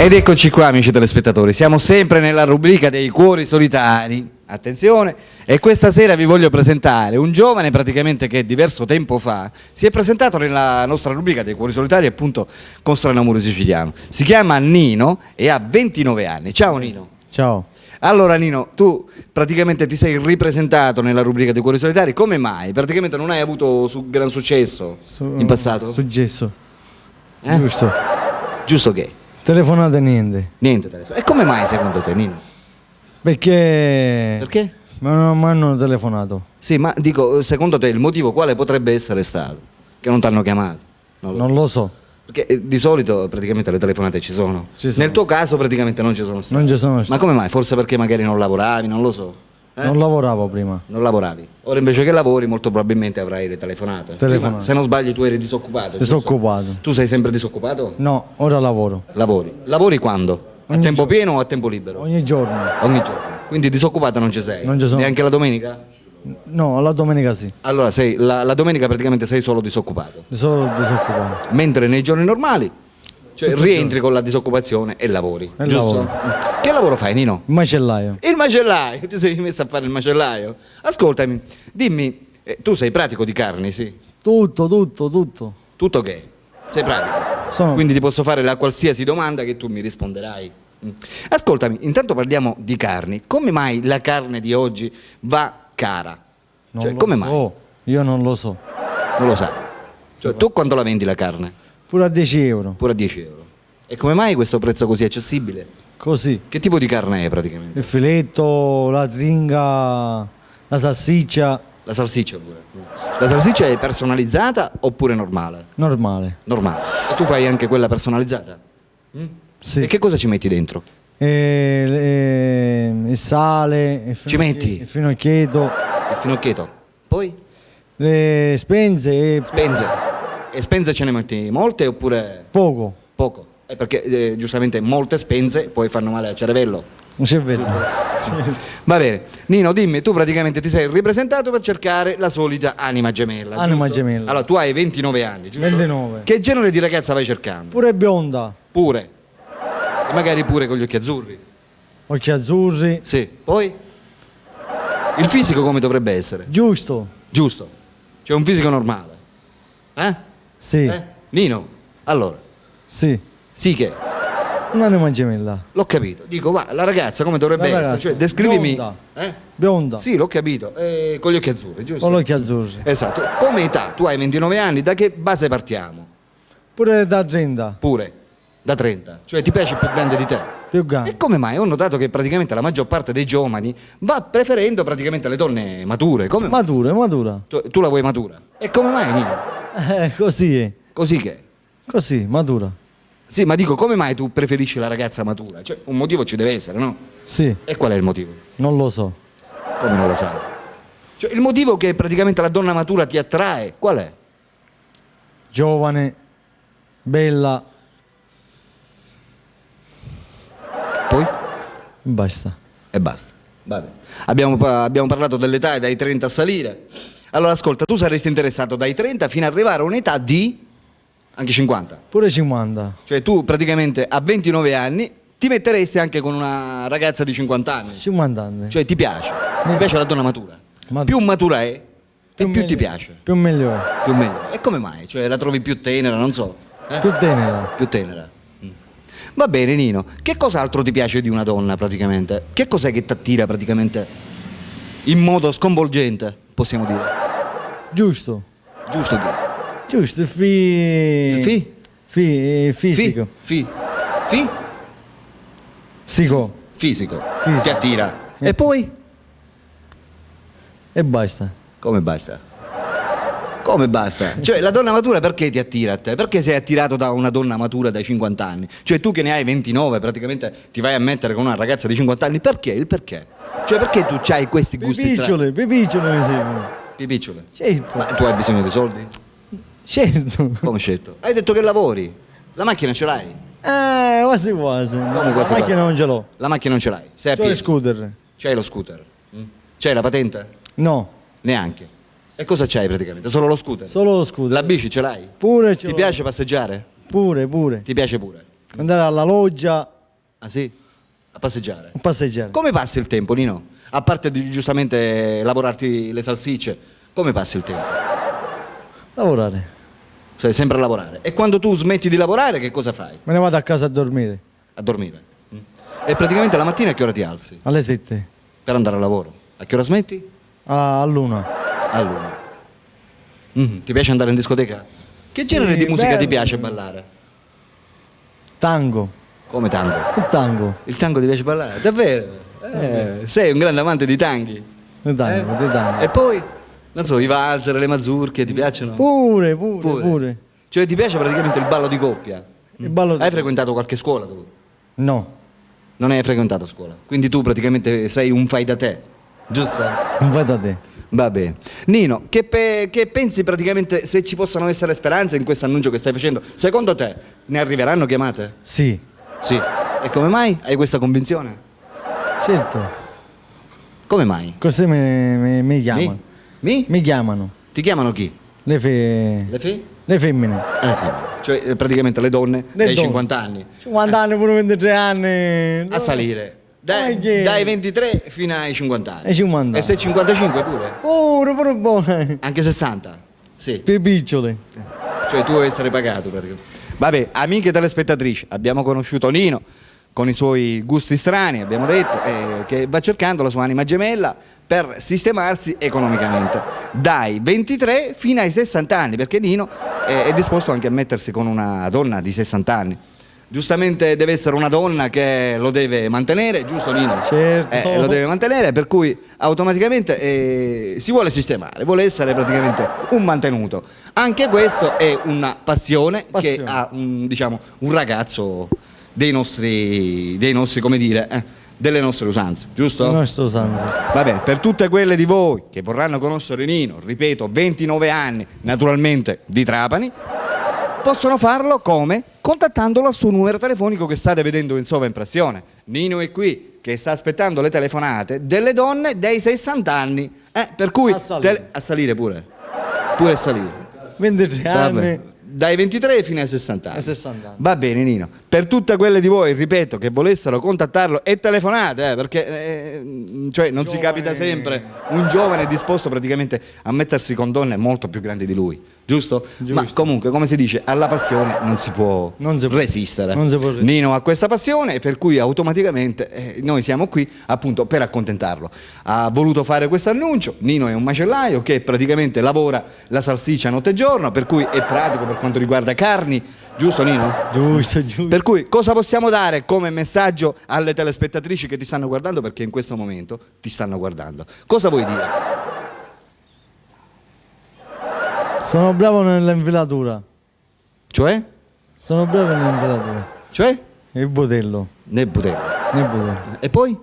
Ed eccoci qua, amici telespettatori, siamo sempre nella rubrica dei cuori solitari. Attenzione, e questa sera vi voglio presentare un giovane praticamente che diverso tempo fa si è presentato nella nostra rubrica dei cuori solitari appunto con Strano Amore Siciliano. Si chiama Nino e ha 29 anni. Ciao Nino. Ciao. Allora Nino, tu praticamente ti sei ripresentato nella rubrica dei cuori solitari, come mai? Praticamente non hai avuto gran successo in passato? Successo. Giusto. Giusto che? Telefonate niente. Niente telefono. E come mai secondo te Nino? Perché? Perché? Ma non hanno telefonato. Sì, ma dico, secondo te il motivo quale potrebbe essere stato? Che non ti hanno chiamato? Non lo so. Perché di solito praticamente le telefonate ci sono. Ci sono. Nel tuo caso praticamente non ci sono state. Non ci sono Ma stato. come mai? Forse perché magari non lavoravi, non lo so. Non lavoravo prima. Non lavoravi. Ora invece che lavori molto probabilmente avrai le telefonate. Telefonate. Prima, se non sbaglio tu eri disoccupato. giusto? Disoccupato. Tu sei sempre disoccupato? No, ora lavoro. Lavori. Lavori quando? A Ogni tempo giorno. pieno o a tempo libero? Ogni giorno. Ogni giorno. Quindi disoccupato non ci sei? Non ci sono. Neanche la domenica? No, la domenica sì. Allora la domenica praticamente sei solo disoccupato. Sono disoccupato. Mentre nei giorni normali rientri con la disoccupazione e lavori. E giusto? lavoro. Che lavoro fai Nino? Il macellaio. Il macellaio, ti sei messo a fare il macellaio? Ascoltami, dimmi, tu sei pratico di carni, sì? Tutto, tutto, tutto. Tutto che? Sei pratico? Sono. Quindi ti posso fare la qualsiasi domanda che tu mi risponderai. Ascoltami, intanto parliamo di carni. Come mai la carne di oggi va cara? Non Cioè, lo come so. mai? Io non lo so. Non lo sai. Cioè, tu quanto la vendi la carne? Pure a 10 euro. Pure a 10 euro. E come mai questo prezzo così accessibile? Così. Che tipo di carne è praticamente? Il filetto, la tringa, la salsiccia. La salsiccia pure. La salsiccia è personalizzata oppure normale? Normale. Normale. E tu fai anche quella personalizzata? Sì. E che cosa ci metti dentro? Il sale, Ci metti? il finocchietto, Il finocchietto. Poi? le spenze e Spenze. E spenze ce ne metti molte oppure poco. poco? Perché giustamente molte spenze poi fanno male al cervello. Non c'è vero. Va bene. Nino, dimmi, tu praticamente ti sei ripresentato per cercare la solita anima gemella. Anima giusto? gemella. Allora, tu hai 29 anni, giusto? 29. Che genere di ragazza vai cercando? Pure bionda, Pure. E magari pure con gli occhi azzurri. occhi azzurri. Sì. Poi? Il fisico come dovrebbe essere? Giusto. Giusto. Cioè un fisico normale. Eh? Sì. Nino, allora, Sì. sì che? Un'anima gemella. L'ho capito. Dico, va, la ragazza come dovrebbe La essere? ragazza, Cioè, descrivimi. bionda. Eh? Bionda. Sì, l'ho capito. Con gli occhi azzurri, giusto? Con gli occhi azzurri. Esatto. Come età? Tu hai 29 anni, da che base partiamo? Pure da 30. Pure. Da 30. Cioè ti piace il più grande di te? Più E grande. come mai? Ho notato che praticamente la maggior parte dei giovani va preferendo praticamente le donne mature. Come mai? Matura, matura. Tu la vuoi matura? E come mai, Nino? Così è. Così che? Così, matura. Sì, ma dico, come mai tu preferisci la ragazza matura? Cioè, un motivo ci deve essere, no? Sì, E qual è il motivo? non lo so. Come non lo sai? Cioè, il motivo che praticamente la donna matura ti attrae, qual è? Giovane, bella, Poi? basta. E basta. Vabbè. Abbiamo parlato dell'età dai 30 a salire. Allora, ascolta, tu saresti interessato dai 30 fino ad arrivare a un'età di anche 50. Pure 50. Cioè, tu praticamente a 29 anni ti metteresti anche con una ragazza di 50 anni. 50 anni. Cioè, ti piace? Ti piace la donna matura? Più matura è, e più ti meglio- piace. Più meglio è. Più meglio. E come mai? Cioè, la trovi più tenera, non so. Più tenera. Più tenera. Va bene, Nino. Che cos'altro ti piace di una donna, praticamente? Che cos'è che ti attira, praticamente, in modo sconvolgente, possiamo dire? Giusto. Giusto che? Giusto, Il fi? fisico. Fi? Fi? Sico. Fisico. Fisico. Ti attira. E poi? E basta. Come basta? Come basta? Cioè, la donna matura perché ti attira a te? Perché sei attirato da una donna matura dai 50 anni? Cioè, tu che ne hai 29, praticamente ti vai a mettere con una ragazza di 50 anni, perché? Il perché? Cioè, perché tu hai questi gusti strani? Pipicciole mi sembra. Pipicciole. Certo. Ma tu hai bisogno di soldi? Certo. Come scelto? Hai detto che lavori. La macchina ce l'hai? Quasi quasi. Come La quasi macchina quasi? non ce l'ho. La macchina non ce l'hai? Sei a C'ho le piedi? scooter. C'hai lo scooter? C'hai la patente? No, Neanche. E cosa c'hai praticamente? Solo lo scooter? solo lo scooter. La bici ce l'hai? Pure ce Ti l'ho. piace passeggiare? Pure. Ti piace pure? Andare alla loggia. Ah sì? A passeggiare. a passeggiare. Come passi il tempo, Nino? A parte di giustamente lavorarti le salsicce, come passi il tempo? Lavorare. Sei sempre a lavorare. E quando tu smetti di lavorare, che cosa fai? Me ne vado a casa a dormire. A dormire. Mm. E praticamente la mattina a che ora ti alzi? Alle 7. Per andare al lavoro. A che ora smetti? All'1. All'una. Ti piace andare in discoteca? Che genere di musica ti bello. piace ballare? Tango. Come tango? Il tango. Il tango ti piace ballare? Davvero? Sei un grande amante di tanghi. Il tango, il tango. E poi, non so, i valzer, le mazurche, ti piacciono? Pure. Cioè ti piace praticamente il ballo di coppia? Il ballo Hai frequentato qualche scuola tu? No, Non hai frequentato scuola. Quindi tu praticamente sei un fai da te, giusto? non vai da te. Va bene. Nino, che pensi praticamente se ci possano essere speranze in questo annuncio che stai facendo? Secondo te ne arriveranno chiamate? Sì, Sì. E come mai hai questa convinzione? certo. Come mai? Così mi chiamano. Mi? Mi chiamano. Ti chiamano chi? Le femmine. Le femmine. femmine. Cioè praticamente le donne Le dai donne. 50 anni 50 anni, pure 23 anni. a salire. Ma che? Dai 23 fino ai 50 anni. Ai 50 E se 55 pure? Pure buone. Anche 60? Sì. Più picciole. Cioè tu vuoi essere pagato praticamente. Vabbè, amiche telespettatrici, abbiamo conosciuto Nino con i suoi gusti strani, abbiamo detto, che va cercando la sua anima gemella per sistemarsi economicamente dai 23 fino ai 60 anni, perché Nino è disposto anche a mettersi con una donna di 60 anni. Giustamente deve essere una donna che lo deve mantenere, giusto Nino? Certo. Lo deve mantenere, per cui automaticamente si vuole sistemare, vuole essere praticamente un mantenuto. Anche questo è una passione. Che ha diciamo, un ragazzo dei nostri come dire, delle nostre usanze, giusto? Non sto usanza. Va bene, per tutte quelle di voi che vorranno conoscere Nino, ripeto, 29 anni, naturalmente di Trapani, possono farlo come? Contattandolo al suo numero telefonico che state vedendo in sovraimpressione. Nino è qui che sta aspettando le telefonate delle donne dei 60 anni, per cui a salire pure a salire. 23 anni. Vabbè. Dai 23 fino ai 60 anni. Ai 60 anni. Va bene Nino, per tutte quelle di voi, ripeto, che volessero contattarlo e telefonate, perché cioè non si capita sempre un giovane disposto praticamente a mettersi con donne molto più grandi di lui, giusto? Ma comunque, come si dice, alla passione non si può resistere. Non si può resistere. Nino ha questa passione, per cui automaticamente noi siamo qui appunto per accontentarlo. Ha voluto fare questo annuncio. Nino è un macellaio che praticamente lavora la salsiccia notte e giorno, per cui è pratico per quanto riguarda carni, giusto Nino? Giusto. Per cui cosa possiamo dare come messaggio alle telespettatrici che ti stanno guardando, perché in questo momento ti stanno guardando? Cosa vuoi dire? Sono bravo nell'infilatura. Cioè? Sono bravo nell'infilatura. Cioè? Il budello. Nel budello. Nel budello. E poi?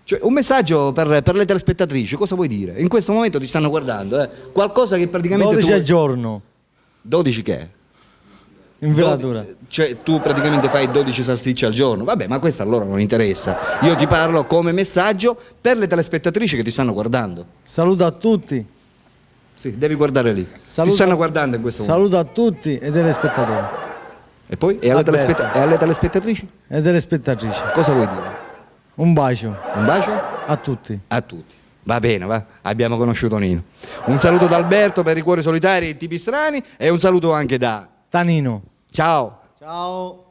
Cioè, un messaggio per le telespettatrici, cosa vuoi dire? In questo momento ti stanno guardando, qualcosa che praticamente 12 tu... al giorno. 12 che? Infilatura. Cioè tu praticamente fai 12 salsicce al giorno. Vabbè, ma questo a loro non interessa. Io ti parlo come messaggio per le telespettatrici che ti stanno guardando. Saluto a tutti. Sì, devi guardare lì. Saluto- Ti stanno guardando in questo momento. Saluto a tutti e telespettatori. E poi? E alle, Alberto. e alle telespettatrici? E telespettatrici. Cosa vuoi dire? Un bacio Un bacio? a tutti. A tutti. Va bene, va. Abbiamo conosciuto Nino. Un saluto da Alberto per i cuori solitari e i tipi strani e un saluto anche da... Tanino. Ciao. Ciao.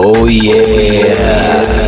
Oh yeah!